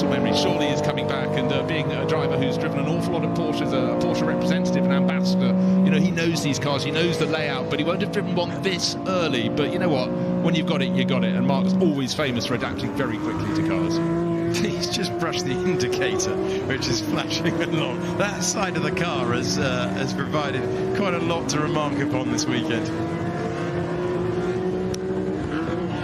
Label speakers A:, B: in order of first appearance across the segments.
A: muscle memory. Surely is coming back, and being a driver who's driven an awful lot of Porsches, a Porsche representative and ambassador, you know, he knows these cars, he knows the layout, but he won't have driven one this early. But you know what? When you've got it, you got it. And Mark's always famous for adapting very quickly to cars.
B: He's just brushed the indicator, which is flashing along. That side of the car has provided quite a lot to remark upon this weekend.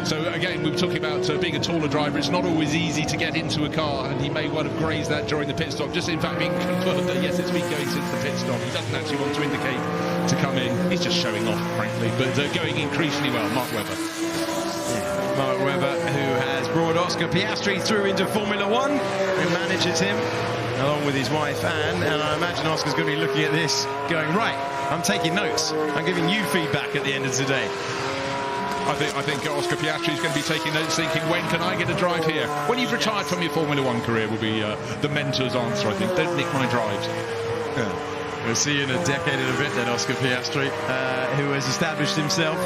A: So again, we were talking about being a taller driver. It's not always easy to get into a car, and he may well have grazed that during the pit stop. Just in fact being confirmed that yes, it's been going since the pit stop. He doesn't actually want to indicate to come in. He's just showing off, frankly, but going increasingly well. Mark Webber.
B: Yeah, Mark Webber, who has brought Oscar Piastri through into Formula One, who manages him along with his wife Anne, and I imagine Oscar's going to be looking at this going, right, I'm taking notes, I'm giving you feedback at the end of today.
A: I think Oscar Piastri is going to be taking notes, thinking, when can I get a drive here? When you've retired from your Formula One career will be the mentor's answer, I think. Don't nick my drives.
B: Yeah. We'll see you in a decade and a bit then, Oscar Piastri, who has established himself.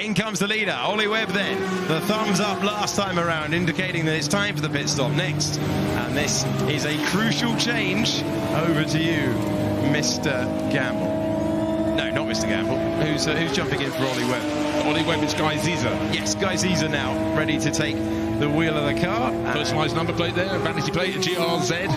B: In comes the leader, Ollie Webb then. The thumbs up last time around, indicating that it's time for the pit stop next. And this is a crucial change. Over to you, Mr. Gamble. No, not Mr. Gamble. Who's jumping in for Ollie Webb?
A: Ollie Webb is Guy Ziza.
B: Yes, Guy Ziza now ready to take the wheel of the car.
A: Personalised number plate there, vanity plate, GRZ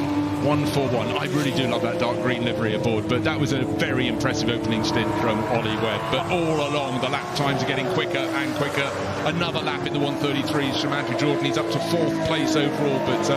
A: 141. I really do love that dark green livery aboard, but that was a very impressive opening stint from Ollie Webb. But all along, the lap times are getting quicker and quicker. Another lap in the 133s from Andrew Jordan. He's up to 4th place overall, but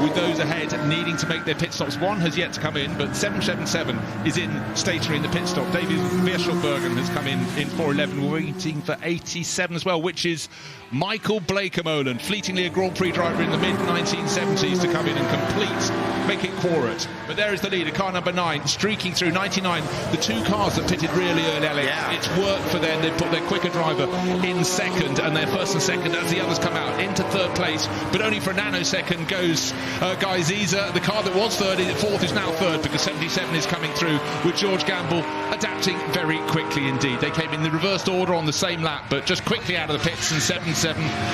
A: with those ahead needing to make their pit stops, one has yet to come in, but 777 is in stationary in the pit stop. David Virschelbergen has come in 411. We're waiting for 87 as well, which is Michael Blakemolen, fleetingly a Grand Prix driver in the mid-1970s, to come in and complete, make it quarret. But there is the leader, car number 9, streaking through 99. The two cars that pitted really early, it's worked for them. They've put their quicker driver in second, and their first and second as the others come out into 3rd place, but only for a nanosecond goes Guy Ziza. The car that was 4th is now 3rd, because 77 is coming through with George Gamble adapting very quickly indeed. They came in the reversed order on the same lap, but just quickly out of the pits, and 77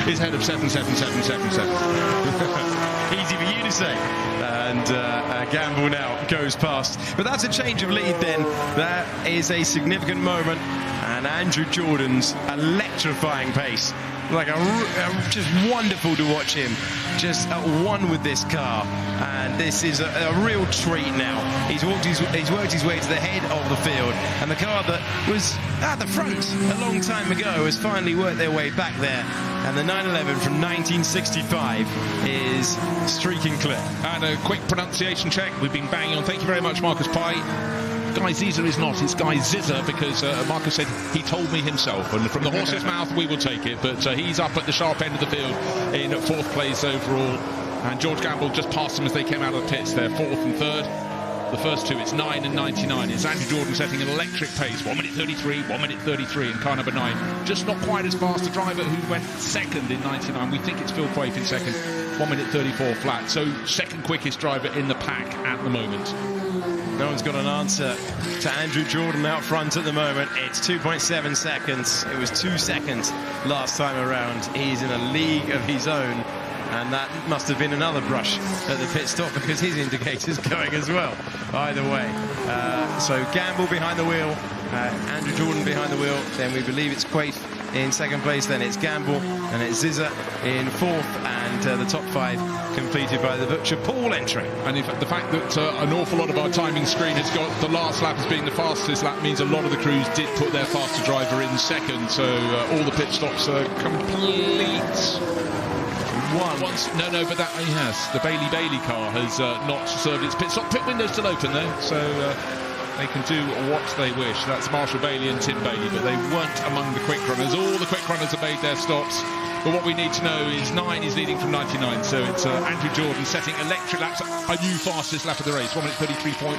A: is ahead of 77777.
B: Easy for you to say. And Gamble now goes past. But that's a change of lead then. That is a significant moment. And Andrew Jordan's electrifying pace. Like just wonderful to watch him. Just at one with this car. And this is a real treat now. He's worked his way to the head of the field. And the car that was at the front a long time ago has finally worked their way back there. And the 911 from 1965 is streaking clear.
A: And a quick pronunciation check. We've been banging on. Thank you very much, Marcus Pye. Guy Ziza is not, it's Guy Zizza, because Marcus said he told me himself, and from the horse's mouth we will take it. But he's up at the sharp end of the field in 4th place overall, and George Gamble just passed him as they came out of the pits there, 4th and 3rd. The first two, it's 9 and 99. It's Andrew Jordan setting an electric pace, 1 minute 33, 1 minute 33 in car number 9. Just not quite as fast. The driver who went 2nd in 99, we think it's Phil Quaife in 2nd, 1 minute 34 flat. So 2nd quickest driver in the pack at the moment.
B: No one's got an answer to Andrew Jordan out front at the moment. It's 2.7 seconds. It was 2 seconds last time around. He's in a league of his own. And that must have been another brush at the pit stop, because his indicator's going as well. Either way. So Gamble behind the wheel, Andrew Jordan behind the wheel. Then we believe it's Quaife in 2nd place. Then it's Gamble, and it's Ziza in 4th. And the top 5 completed by the Butcher Paul entry.
A: And in fact, the fact that an awful lot of our timing screen has got the last lap as being the fastest lap means a lot of the crews did put their faster driver in 2nd. So all the pit stops are complete. No, but that yes, the Bailey car has not served its pit stop. Pit window's still open though, so they can do what they wish. That's Marshall Bailey and Tim Bailey, but they weren't among the quick runners. All the quick runners have made their stops. But what we need to know is 9 is leading from 99, so it's Andrew Jordan setting electric laps, a new fastest lap of the race, 1 minute 33.1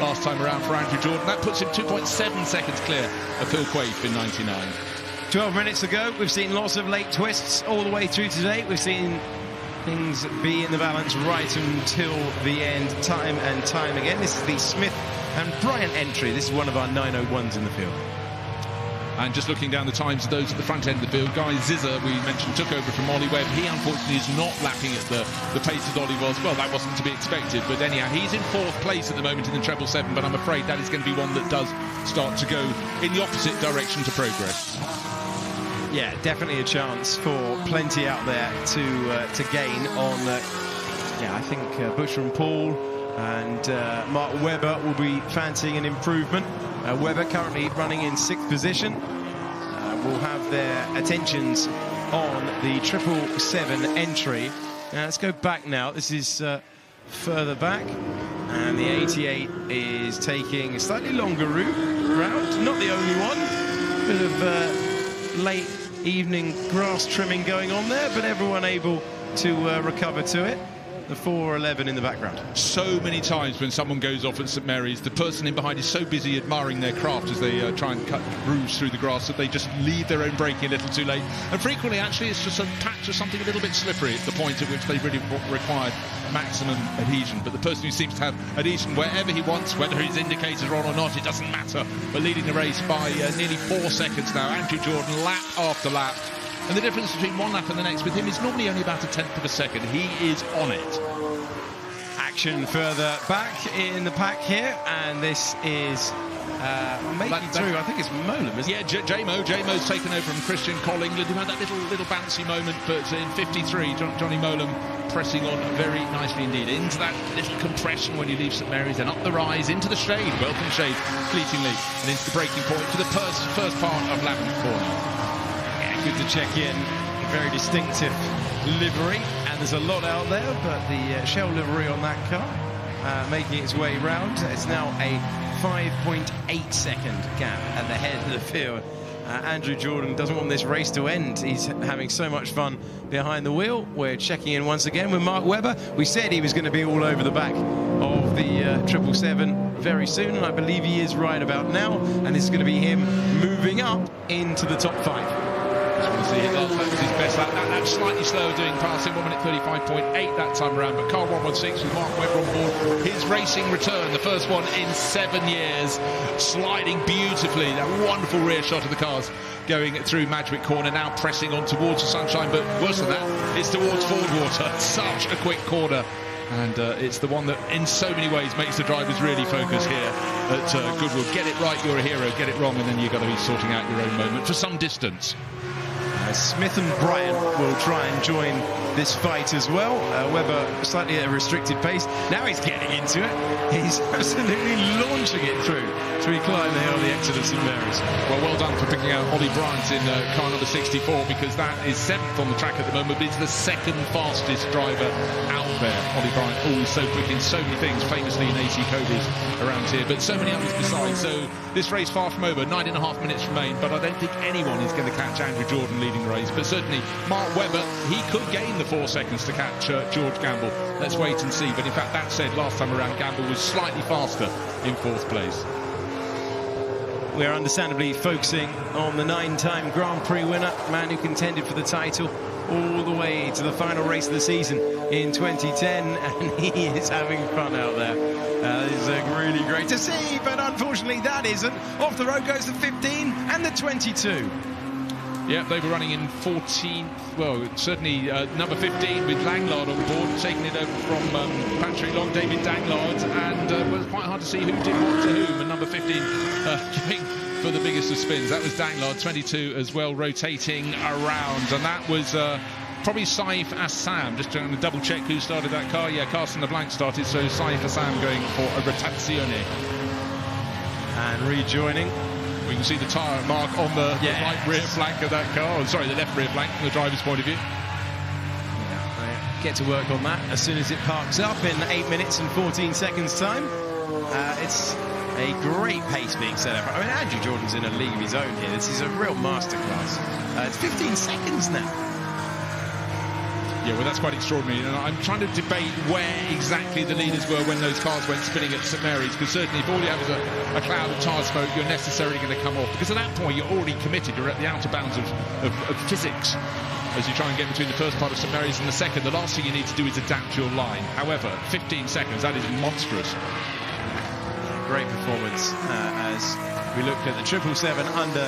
A: last time around for Andrew Jordan. That puts him 2.7 seconds clear of Phil Quaife in 99.
B: 12 minutes ago, we've seen lots of late twists all the way through today. We've seen things be in the balance right until the end, time and time again. This is the Smith and Bryant entry. This is one of our 901s in the field.
A: And just looking down the times of those at the front end of the field, Guy Zizza, we mentioned, took over from Ollie Webb. He unfortunately is not lapping at the pace that Ollie was. Well, that wasn't to be expected, but anyhow, he's in 4th place at the moment in the treble 7, but I'm afraid that is going to be one that does start to go in the opposite direction to progress.
B: Yeah, definitely a chance for plenty out there to gain on. I think Butcher and Paul and Mark Webber will be fancying an improvement. Webber currently running in 6th position. Will have their attentions on the 777 entry. Now let's go back now. This is further back, and the 88 is taking a slightly longer route. Not the only one. Bit of late evening grass trimming going on there, but everyone able to recover to it. The 411 in the background.
A: So many times when someone goes off at St Mary's, the person in behind is so busy admiring their craft as they try and cut grooves through the grass that they just leave their own braking a little too late. And frequently, actually, it's just a patch of something a little bit slippery at the point at which they really require maximum adhesion. But the person who seems to have adhesion wherever he wants, whether his indicators are on or not, it doesn't matter. But leading the race by nearly 4 seconds now. Andrew Jordan, lap after lap. And the difference between one lap and the next with him is normally only about 1/10 of a second. He is on it.
B: Action further back in the pack here, and this is making through. I think it's Molam, isn't it?
A: Yeah, J-Mo's taken over from Christian Collingwood, who had that little bouncy moment, but in 53, Johnny Molam pressing on very nicely indeed. Into that little compression when he leaves St Mary's, then up the rise, into the shade, welcome shade, fleetingly, and into the breaking point for the first part of Lavender Corner.
B: Good to check in. Very distinctive livery, and there's a lot out there, but the Shell livery on that car making its way round. It's now a 5.8 second gap at the head of the field. Andrew Jordan doesn't want this race to end. He's having so much fun behind the wheel. We're checking in once again with Mark Webber. We said he was going to be all over the back of the 777 very soon, and I believe he is right about now, and this is going to be him moving up into the top 5.
A: That was his best lap. That's slightly slower doing passing, 1 minute 35.8 that time around. But car 116 with Mark Webber on board. His racing return, the first one in 7 years, sliding beautifully. That wonderful rear shot of the cars going through Madgwick Corner, now pressing on towards the sunshine. But worse than that, it's towards Fordwater. Such a quick corner. And it's the one that in so many ways makes the drivers really focus here at Goodwood. Get it right, you're a hero. Get it wrong, and then you've got to be sorting out your own moment for some distance.
B: Smith and Bryant will try and join this fight as well. Webber slightly at a restricted pace. Now he's getting into it. He's absolutely launching it through. So he climbed the hill, the exit of St Mary's.
A: Well done for picking out Ollie Bryant in car number 64, because that is 7th on the track at the moment, but he's the 2nd fastest driver out there. Ollie Bryant always so quick in so many things, famously in AC Cobras around here, but so many others besides. So this race far from over, 9.5 minutes remain, but I don't think anyone is going to catch Andrew Jordan leading the race. But certainly Mark Webber, he could gain the 4 seconds to catch George Gamble. Let's wait and see. But in fact, that said, last time around Gamble was slightly faster in 4th place.
B: We're understandably focusing on the 9-time Grand Prix winner, man who contended for the title all the way to the final race of the season in 2010, and he is having fun out there. This is really great to see, but unfortunately that isn't. Off the road goes the 15 and the 22.
A: Yeah, they were running in 14th, well, certainly number 15 with Langlard on board, taking it over from Patrick Long, David Danglard, and it was quite hard to see who did what to whom, and number 15 giving for the biggest of spins. That was Danglard, 22 as well, rotating around, and that was probably Saif Assam. Just trying to double check who started that car. Yeah, Carsten LeBlanc started, so Saif Assam going for a rotazione.
B: And rejoining.
A: We can see the tyre mark on the right rear flank of that car. Oh, sorry, the left rear flank from the driver's point of view.
B: Yeah, get to work on that as soon as it parks up in 8 minutes and 14 seconds time. It's a great pace being set up. I mean, Andrew Jordan's in a league of his own here. This is a real masterclass. It's 15 seconds now.
A: Yeah, well, that's quite extraordinary. And I'm trying to debate where exactly the leaders were when those cars went spinning at St Mary's, because certainly if all you have is a cloud of tyre smoke, you're necessarily going to come off, because at that point you're already committed. You're at the outer bounds of physics as you try and get between the first part of St Mary's and the second. The last thing you need to do is adapt your line. However, 15 seconds, that is monstrous.
B: Great performance as we looked at the 777 under